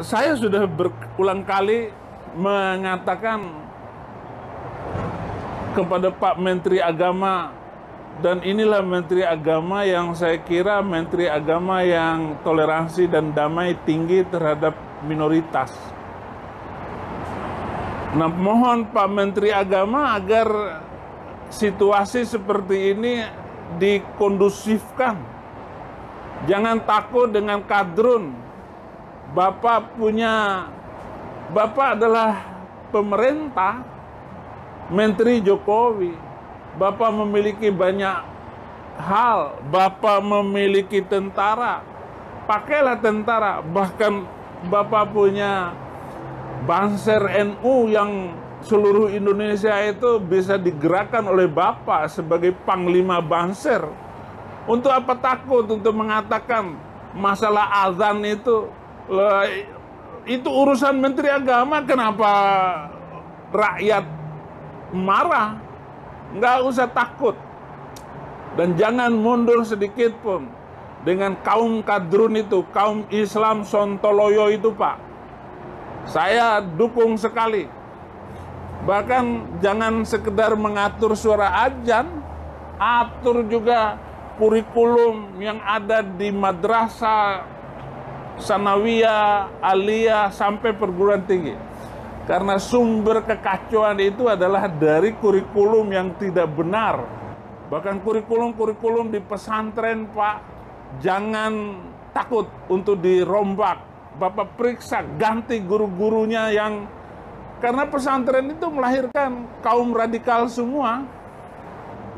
Saya sudah berulang kali mengatakan kepada Pak Menteri Agama, dan inilah Menteri Agama yang saya kira Menteri Agama yang toleransi dan damai tinggi terhadap minoritas. Nah, mohon Pak Menteri Agama agar situasi seperti ini dikondusifkan. Jangan takut dengan kadrun. Bapak adalah pemerintah, Menteri Jokowi. Bapak memiliki banyak hal. Bapak memiliki tentara. Pakailah tentara. Bahkan Bapak punya Banser NU yang seluruh Indonesia itu bisa digerakkan oleh Bapak sebagai Panglima Banser. Untuk apa takut untuk mengatakan masalah azan itu urusan Menteri Agama? Kenapa rakyat marah? Nggak usah takut. Dan jangan mundur sedikit pun dengan kaum kadrun itu, kaum Islam Sontoloyo itu, Pak. Saya dukung sekali. Bahkan jangan sekedar mengatur suara azan, atur juga kurikulum yang ada di madrasah, sanawiyah, aliyah, sampai perguruan tinggi. Karena sumber kekacauan itu adalah dari kurikulum yang tidak benar. Bahkan kurikulum-kurikulum di pesantren, Pak, jangan takut untuk dirombak. Bapak periksa, ganti guru-gurunya yang... Karena pesantren itu melahirkan kaum radikal semua.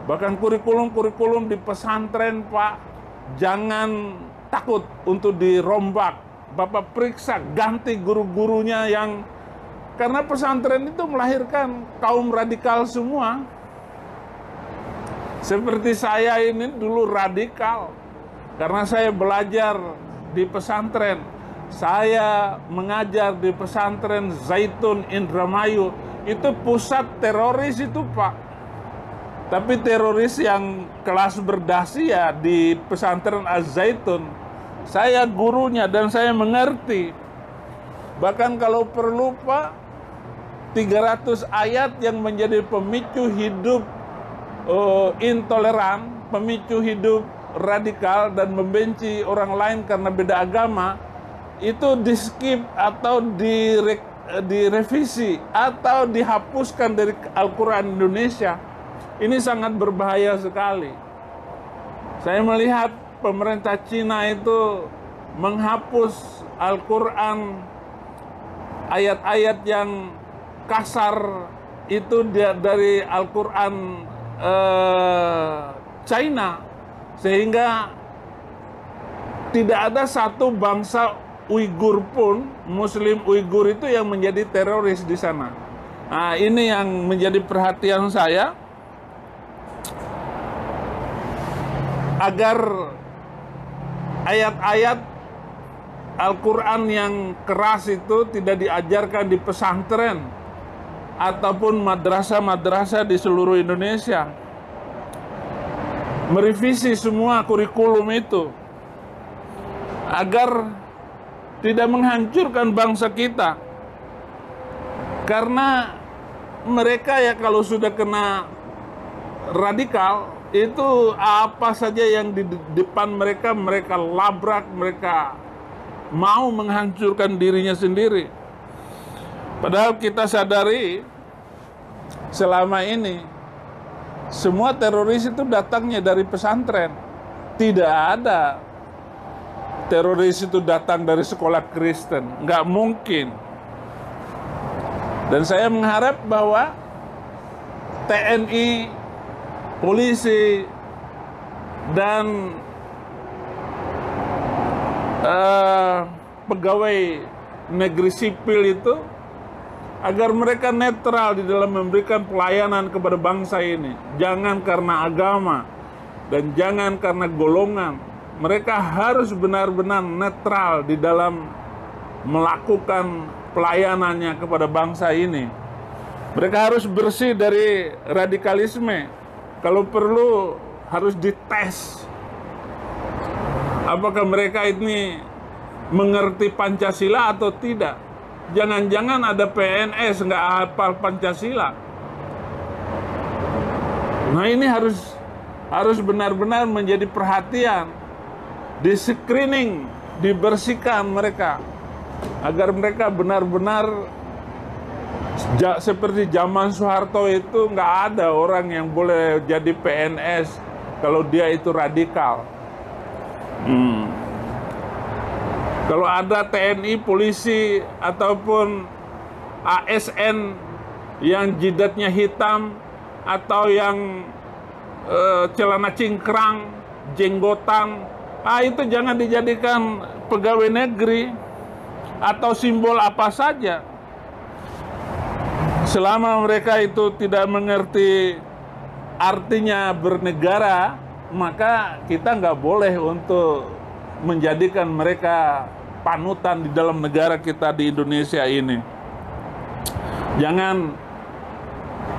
Bahkan kurikulum-kurikulum di pesantren, Pak, jangan takut untuk dirombak. Bapak periksa, ganti guru-gurunya yang... Karena pesantren itu melahirkan kaum radikal semua. Seperti saya ini dulu radikal. Karena saya belajar di pesantren. Saya mengajar di pesantren Zaitun Indramayu. Itu pusat teroris itu, Pak. Tapi teroris yang kelas berdasi ya di pesantren Az-Zaitun. Saya gurunya dan saya mengerti. Bahkan kalau perlu, Pak, 300 ayat yang menjadi pemicu hidup intoleran, pemicu hidup radikal dan membenci orang lain karena beda agama, itu di-skip atau direvisi atau dihapuskan dari Al-Quran Indonesia. Ini sangat berbahaya sekali. Saya melihat pemerintah Cina itu menghapus Al-Quran, ayat-ayat yang kasar itu dari Al-Quran China, sehingga tidak ada satu bangsa Uighur pun, Muslim Uighur itu yang menjadi teroris di sana. Nah, ini yang menjadi perhatian saya, agar ayat-ayat Al-Quran yang keras itu tidak diajarkan di pesantren ataupun madrasah-madrasah di seluruh Indonesia. Merevisi semua kurikulum itu agar tidak menghancurkan bangsa kita. Karena mereka ya kalau sudah kena radikal, itu apa saja yang di depan mereka, mereka labrak, mereka mau menghancurkan dirinya sendiri. Padahal kita sadari selama ini semua teroris itu datangnya dari pesantren. Tidak ada teroris itu datang dari sekolah Kristen. Nggak mungkin. Dan saya mengharap bahwa TNI, polisi, dan pegawai negeri sipil itu agar mereka netral di dalam memberikan pelayanan kepada bangsa ini. Jangan karena agama dan jangan karena golongan. Mereka harus benar-benar netral di dalam melakukan pelayanannya kepada bangsa ini. Mereka harus bersih dari radikalisme. Kalau perlu harus dites apakah mereka ini mengerti Pancasila atau tidak. Jangan-jangan ada PNS nggak hafal Pancasila. Nah, ini harus benar-benar menjadi perhatian, di screening, dibersihkan mereka, agar mereka benar-benar seperti zaman Soeharto itu nggak ada orang yang boleh jadi PNS kalau dia itu radikal. Kalau ada TNI, polisi, ataupun ASN yang jidatnya hitam, atau yang celana cingkrang, jenggotan, itu jangan dijadikan pegawai negeri atau simbol apa saja. Selama mereka itu tidak mengerti artinya bernegara, maka kita nggak boleh untuk menjadikan mereka panutan di dalam negara kita di Indonesia ini. Jangan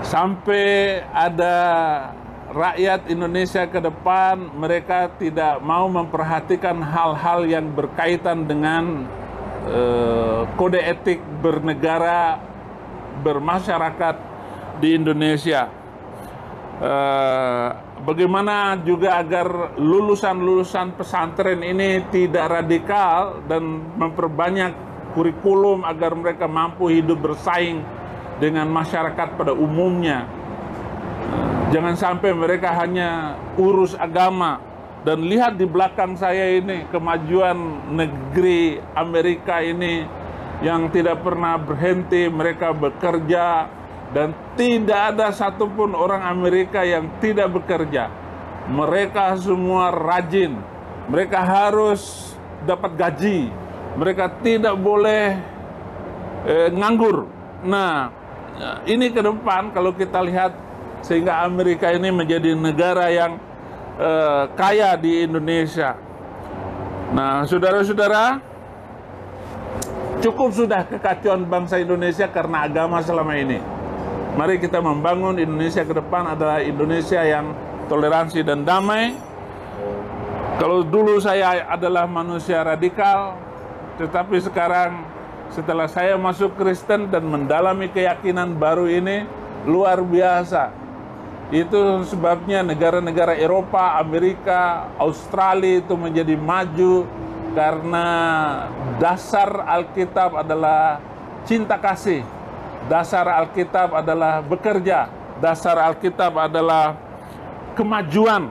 sampai ada rakyat Indonesia ke depan mereka tidak mau memperhatikan hal-hal yang berkaitan dengan kode etik bernegara, bermasyarakat di Indonesia. Bagaimana juga agar lulusan-lulusan pesantren ini tidak radikal dan memperbanyak kurikulum agar mereka mampu hidup bersaing dengan masyarakat pada umumnya. Jangan sampai mereka hanya urus agama. Dan lihat di belakang saya ini, kemajuan negeri Amerika ini yang tidak pernah berhenti, mereka bekerja, dan tidak ada satupun orang Amerika yang tidak bekerja. Mereka semua rajin, mereka harus dapat gaji, mereka tidak boleh nganggur. Nah, ini ke depan kalau kita lihat, sehingga Amerika ini menjadi negara yang kaya di Indonesia. Nah, saudara-saudara, cukup sudah kekacauan bangsa Indonesia karena agama selama ini. Mari kita membangun Indonesia ke depan adalah Indonesia yang toleransi dan damai. Kalau dulu saya adalah manusia radikal, tetapi sekarang setelah saya masuk Kristen dan mendalami keyakinan baru ini, luar biasa. Itu sebabnya negara-negara Eropa, Amerika, Australia itu menjadi maju, karena dasar Alkitab adalah cinta kasih, dasar Alkitab adalah bekerja, dasar Alkitab adalah kemajuan.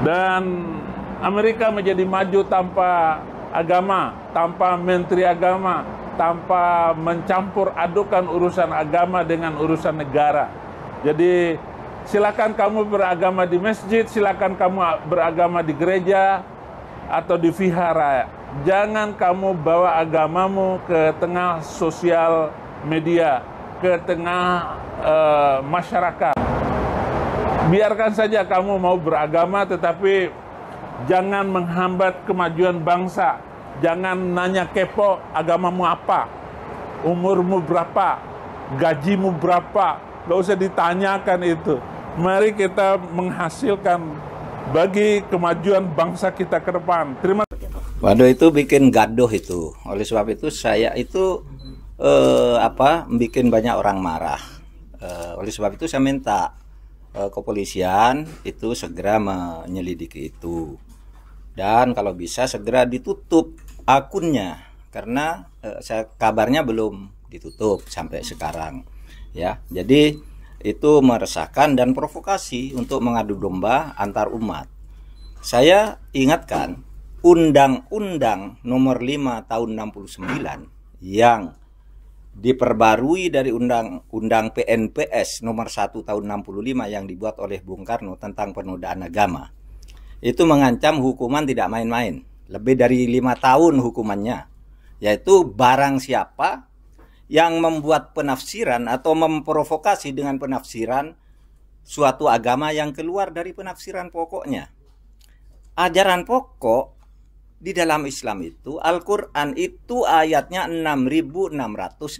Dan Amerika menjadi maju tanpa agama, tanpa menteri agama, tanpa mencampur adukan urusan agama dengan urusan negara. Jadi silakan kamu beragama di masjid, silakan kamu beragama di gereja atau di vihara. Jangan kamu bawa agamamu ke tengah sosial media, ke tengah masyarakat. Biarkan saja kamu mau beragama, tetapi jangan menghambat kemajuan bangsa. Jangan nanya kepo agamamu apa, umurmu berapa, gajimu berapa. Gak usah ditanyakan itu. Mari kita menghasilkan bagi kemajuan bangsa kita ke depan. Terima kasih. Waduh, itu bikin gaduh itu. Oleh sebab itu saya itu bikin banyak orang marah. Oleh sebab itu saya minta kepolisian itu segera menyelidiki itu. Dan kalau bisa segera ditutup akunnya, karena kabarnya belum ditutup sampai sekarang. Ya, jadi itu meresahkan dan provokasi untuk mengadu domba antar umat. Saya ingatkan Undang-Undang Nomor 5 Tahun 69 yang diperbarui dari Undang-Undang PNPS Nomor 1 Tahun 65 yang dibuat oleh Bung Karno tentang penodaan agama. Itu mengancam hukuman tidak main-main, lebih dari 5 tahun hukumannya, yaitu barang siapa yang membuat penafsiran atau memprovokasi dengan penafsiran suatu agama yang keluar dari penafsiran pokoknya. Ajaran pokok di dalam Islam itu, Al-Quran itu ayatnya 6.666.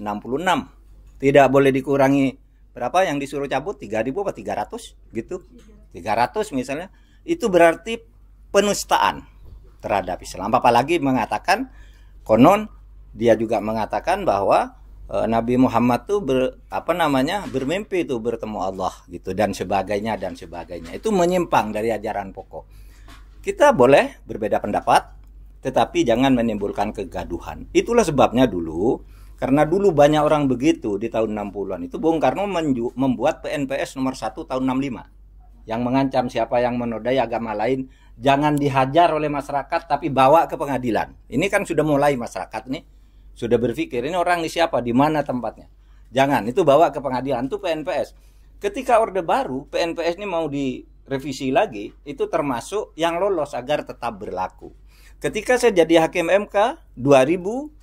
Tidak boleh dikurangi berapa yang disuruh cabut, 3.000 apa 300 gitu. 300 misalnya. Itu berarti penistaan terhadap Islam. Apalagi mengatakan, konon dia juga mengatakan bahwa Nabi Muhammad tuh bermimpi itu bertemu Allah gitu dan sebagainya dan sebagainya. Itu menyimpang dari ajaran pokok. Kita boleh berbeda pendapat, tetapi jangan menimbulkan kegaduhan. Itulah sebabnya dulu, karena dulu banyak orang begitu di tahun 60-an itu, Bung Karno membuat PNPS nomor 1 tahun 65 yang mengancam siapa yang menodai agama lain jangan dihajar oleh masyarakat tapi bawa ke pengadilan. Ini kan sudah mulai masyarakat nih sudah berpikir, ini orang ini siapa, di mana tempatnya. Jangan, itu bawa ke pengadilan, itu PNPS. Ketika Orde Baru, PNPS ini mau direvisi lagi, itu termasuk yang lolos agar tetap berlaku. Ketika saya jadi hakim MK 2010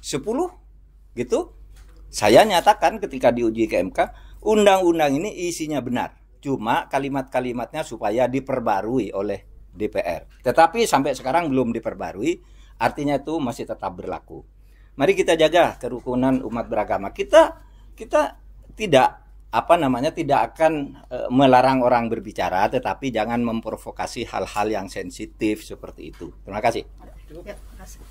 gitu, saya nyatakan ketika diuji ke MK, undang-undang ini isinya benar, cuma kalimat-kalimatnya supaya diperbarui oleh DPR. Tetapi sampai sekarang belum diperbarui, artinya itu masih tetap berlaku. Mari kita jaga kerukunan umat beragama. Kita tidak tidak akan melarang orang berbicara, tetapi jangan memprovokasi hal-hal yang sensitif seperti itu. Terima kasih. Ya, terima kasih.